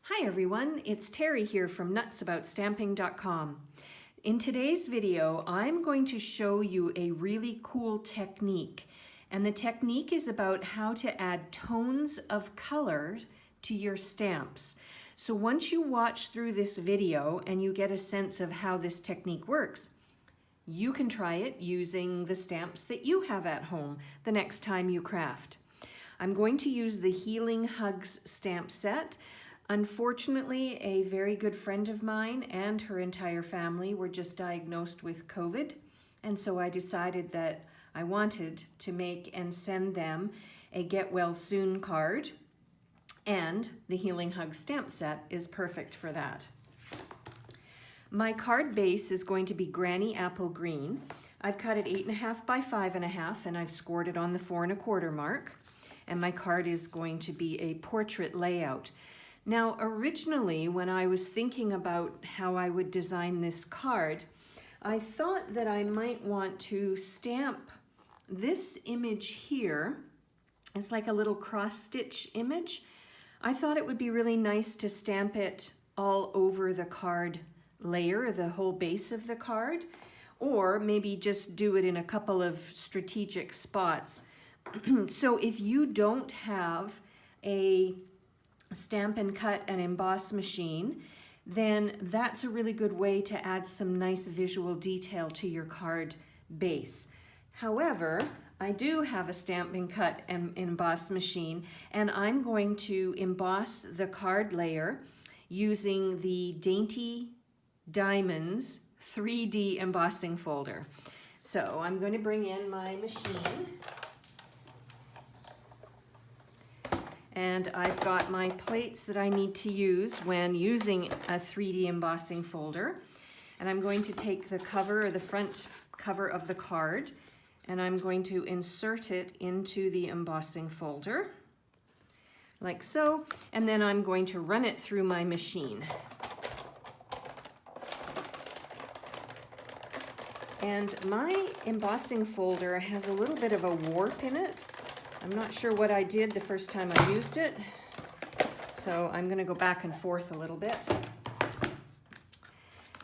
Hi everyone, it's Terry here from nutsaboutsstamping.com. In today's video, I'm going to show you a really cool technique. And the technique is about how to add tones of color to your stamps. So once you watch through this video and you get a sense of how this technique works, you can try it using the stamps that you have at home the next time you craft. I'm going to use the Healing Hugs stamp set. Unfortunately, a very good friend of mine and her entire family were just diagnosed with COVID, and so I decided that I wanted to make and send them a get well soon card, and the Healing Hug stamp set is perfect for that. My card base is going to be Granny Apple Green. I've cut it 8.5 by 5.5 and I've scored it on the 4 1/4 mark, and my card is going to be a portrait layout. Now, originally, when I was thinking about how I would design this card, I thought that I might want to stamp this image here. It's like a little cross-stitch image. I thought it would be really nice to stamp it all over the card layer, the whole base of the card, or maybe just do it in a couple of strategic spots. So if you don't have a stamp and cut and emboss machine, then that's a really good way to add some nice visual detail to your card base. However, I do have a stamp and cut and emboss machine, and I'm going to emboss the card layer using the Dainty Diamonds 3D embossing folder. So I'm going to bring in my machine. And I've got my plates that I need to use when using a 3D embossing folder. And I'm going to take the cover, or the front cover of the card, and I'm going to insert it into the embossing folder, like so. And then I'm going to run it through my machine. And my embossing folder has a little bit of a warp in it. I'm not sure what I did the first time I used it, so I'm going to go back and forth a little bit.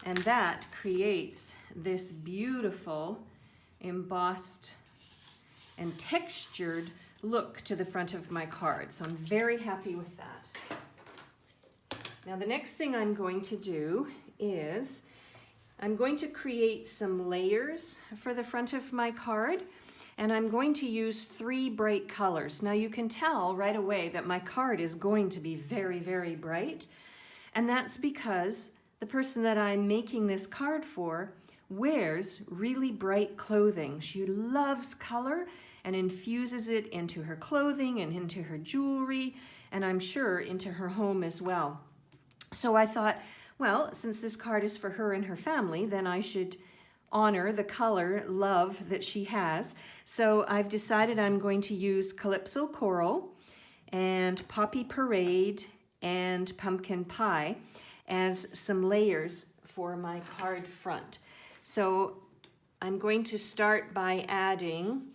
And that creates this beautiful embossed and textured look to the front of my card. So I'm very happy with that. Now the next thing I'm going to do is I'm going to create some layers for the front of my card. And I'm going to use 3 bright colors. Now you can tell right away that my card is going to be very, very bright. And that's because the person that I'm making this card for wears really bright clothing. She loves color and infuses it into her clothing and into her jewelry, and I'm sure into her home as well. So I thought, well, since this card is for her and her family, then I should honor the color love that she has. So I've decided I'm going to use Calypso Coral and Poppy Parade and Pumpkin Pie as some layers for my card front. So I'm going to start by adding,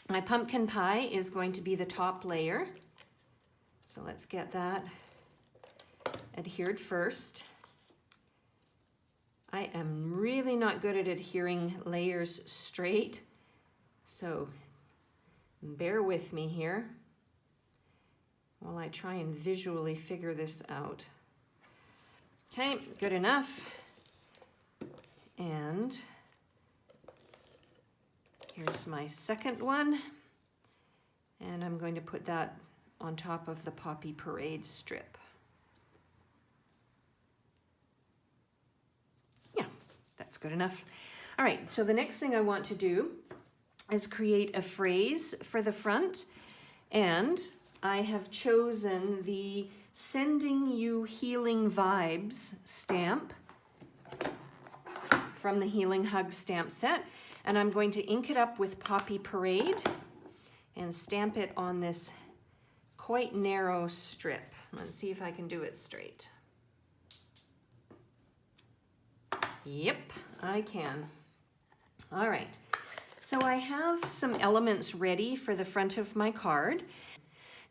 my Pumpkin Pie is going to be the top layer. So let's get that adhered first. I am really not good at adhering layers straight, so bear with me here while I try and visually figure this out. Okay, good enough. And here's my second one, and I'm going to put that on top of the Poppy Parade strip. That's good enough. All right, so the next thing I want to do is create a phrase for the front, and I have chosen the Sending You Healing Vibes stamp from the Healing Hug stamp set, and I'm going to ink it up with Poppy Parade and stamp it on this quite narrow strip. Let's see if I can do it straight. Yep, I can. All right, so I have some elements ready for the front of my card.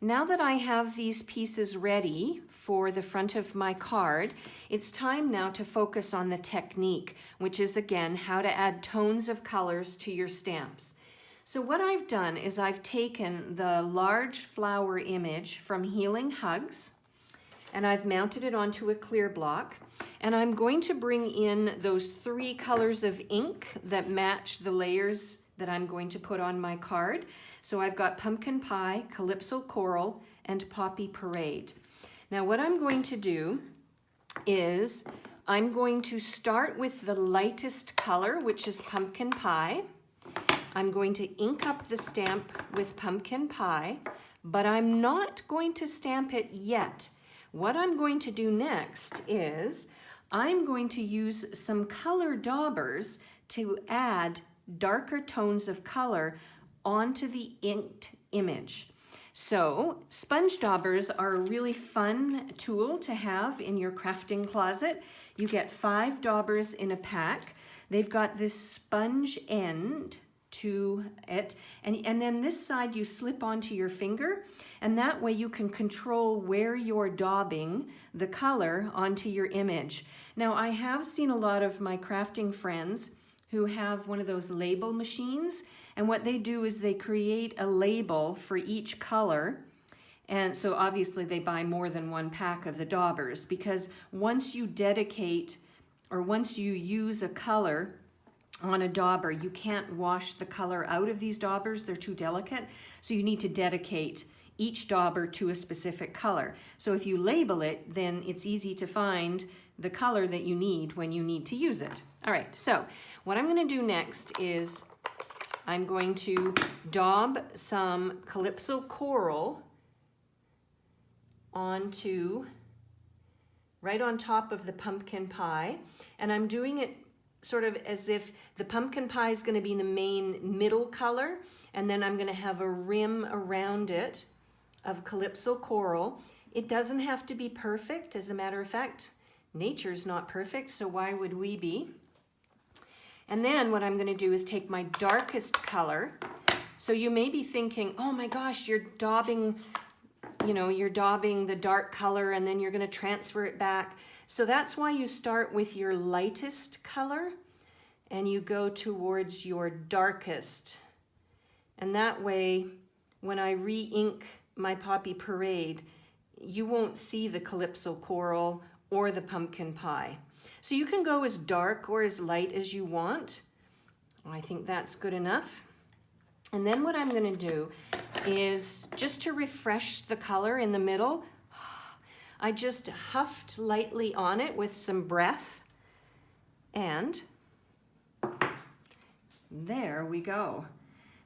Now that I have these pieces ready for the front of my card, it's time now to focus on the technique, which is again how to add tones of colors to your stamps. So what I've done is I've taken the large flower image from Healing Hugs and I've mounted it onto a clear block, and I'm going to bring in those 3 colors of ink that match the layers that I'm going to put on my card. So I've got Pumpkin Pie, Calypso Coral, and Poppy Parade. Now what I'm going to do is I'm going to start with the lightest color, which is Pumpkin Pie. I'm going to ink up the stamp with Pumpkin Pie, but I'm not going to stamp it yet. What I'm going to do next is I'm going to use some color daubers to add darker tones of color onto the inked image. So sponge daubers are a really fun tool to have in your crafting closet. You get 5 daubers in a pack. They've got this sponge end to it, and then this side you slip onto your finger, and that way you can control where you're daubing the color onto your image. Now I have seen a lot of my crafting friends who have one of those label machines, and what they do is they create a label for each color, and so obviously they buy more than 1 pack of the daubers, because once you dedicate or once you use a color on a dauber, you can't wash the color out of these daubers, they're too delicate, so you need to dedicate each dauber to a specific color. So if you label it, then it's easy to find the color that you need when you need to use it. All right, so what I'm going to do next is I'm going to daub some Calypso Coral onto, right on top of the Pumpkin Pie, and I'm doing it sort of as if the Pumpkin Pie is going to be the main middle color, and then I'm going to have a rim around it of Calypso Coral. It doesn't have to be perfect. As a matter of fact, nature's not perfect, so why would we be? And then what I'm going to do is take my darkest color. So you may be thinking, oh my gosh, you're daubing, you're daubing the dark color and then you're going to transfer it back. So that's why you start with your lightest color and you go towards your darkest. And that way, when I re-ink my Poppy Parade, you won't see the Calypso Coral or the Pumpkin Pie. So you can go as dark or as light as you want. I think that's good enough. And then what I'm going to do is, just to refresh the color in the middle, I just huffed lightly on it with some breath, and there we go.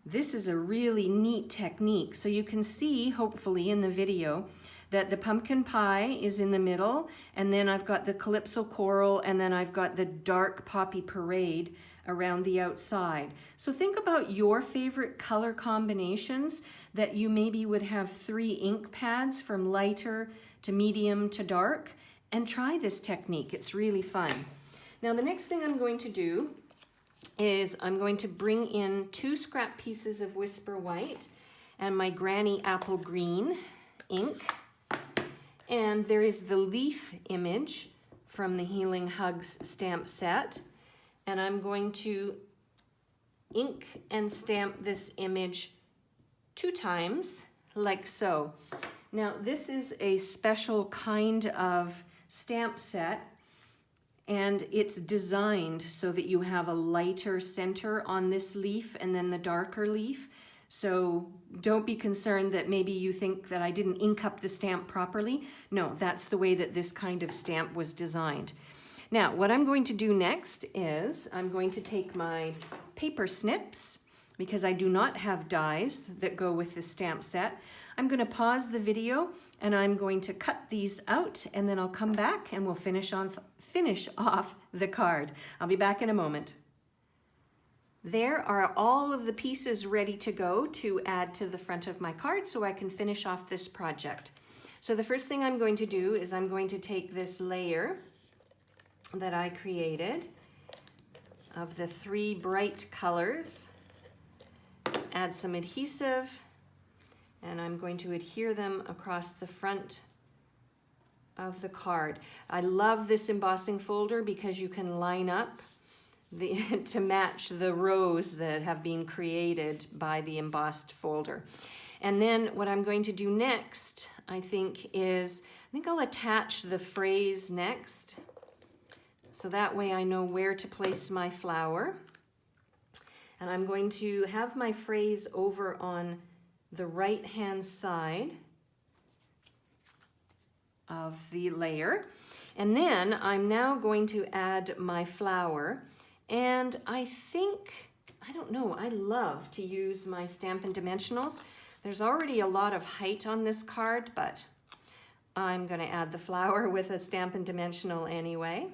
This is a really neat technique. So you can see, hopefully in the video, that the Pumpkin Pie is in the middle, and then I've got the Calypso Coral, and then I've got the dark Poppy Parade around the outside. So think about your favorite color combinations that you maybe would have 3 ink pads from lighter to medium to dark, and try this technique. It's really fun. Now the next thing I'm going to do is I'm going to bring in 2 scrap pieces of Whisper White and my Granny Apple Green ink. And there is the leaf image from the Healing Hugs stamp set. And I'm going to ink and stamp this image 2 times, like so. Now, this is a special kind of stamp set, and it's designed so that you have a lighter center on this leaf and then the darker leaf. So don't be concerned that maybe you think that I didn't ink up the stamp properly. No, that's the way that this kind of stamp was designed. Now, what I'm going to do next is I'm going to take my paper snips, because I do not have dies that go with the stamp set. I'm going to pause the video and I'm going to cut these out, and then I'll come back and we'll finish off the card. I'll be back in a moment. There are all of the pieces ready to go to add to the front of my card so I can finish off this project. So the first thing I'm going to do is I'm going to take this layer that I created of the 3 bright colors, add some adhesive, and I'm going to adhere them across the front of the card. I love this embossing folder because you can line up to match the rows that have been created by the embossed folder. And then what I'm going to do next, I think I'll attach the phrase next. So that way I know where to place my flower. And I'm going to have my phrase over on the right-hand side of the layer. And then I'm now going to add my flower. And I don't know, I love to use my Stampin' Dimensionals. There's already a lot of height on this card, but I'm going to add the flower with a Stampin' Dimensional anyway.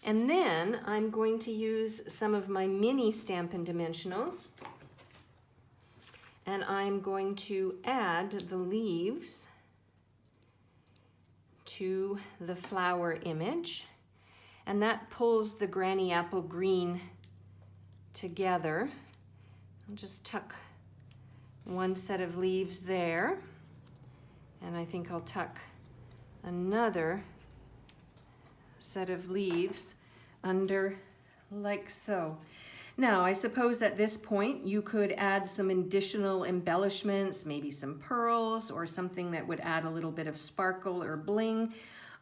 And then I'm going to use some of my mini Stampin' Dimensionals. And I'm going to add the leaves to the flower image. And that pulls the Granny Apple Green together. I'll just tuck one set of leaves there. And I think I'll tuck another set of leaves under like so. Now, I suppose at this point you could add some additional embellishments, maybe some pearls or something that would add a little bit of sparkle or bling.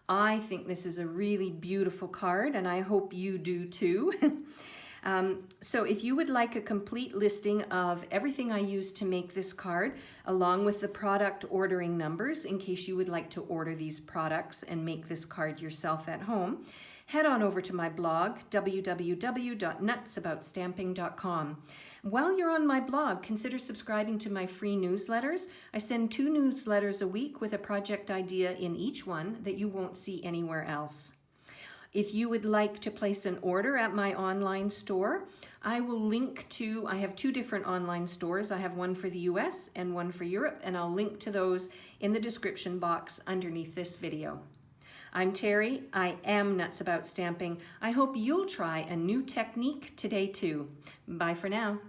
I think this is a really beautiful card, and I hope you do too. So if you would like a complete listing of everything I used to make this card, along with the product ordering numbers, in case you would like to order these products and make this card yourself at home, head on over to my blog, www.nutsaboutstamping.com. While you're on my blog, consider subscribing to my free newsletters. I send 2 newsletters a week with a project idea in each one that you won't see anywhere else. If you would like to place an order at my online store, I will link to, I have 2 different online stores. I have one for the US and one for Europe, and I'll link to those in the description box underneath this video. I'm Terry. I am Nuts About Stamping. I hope you'll try a new technique today too. Bye for now.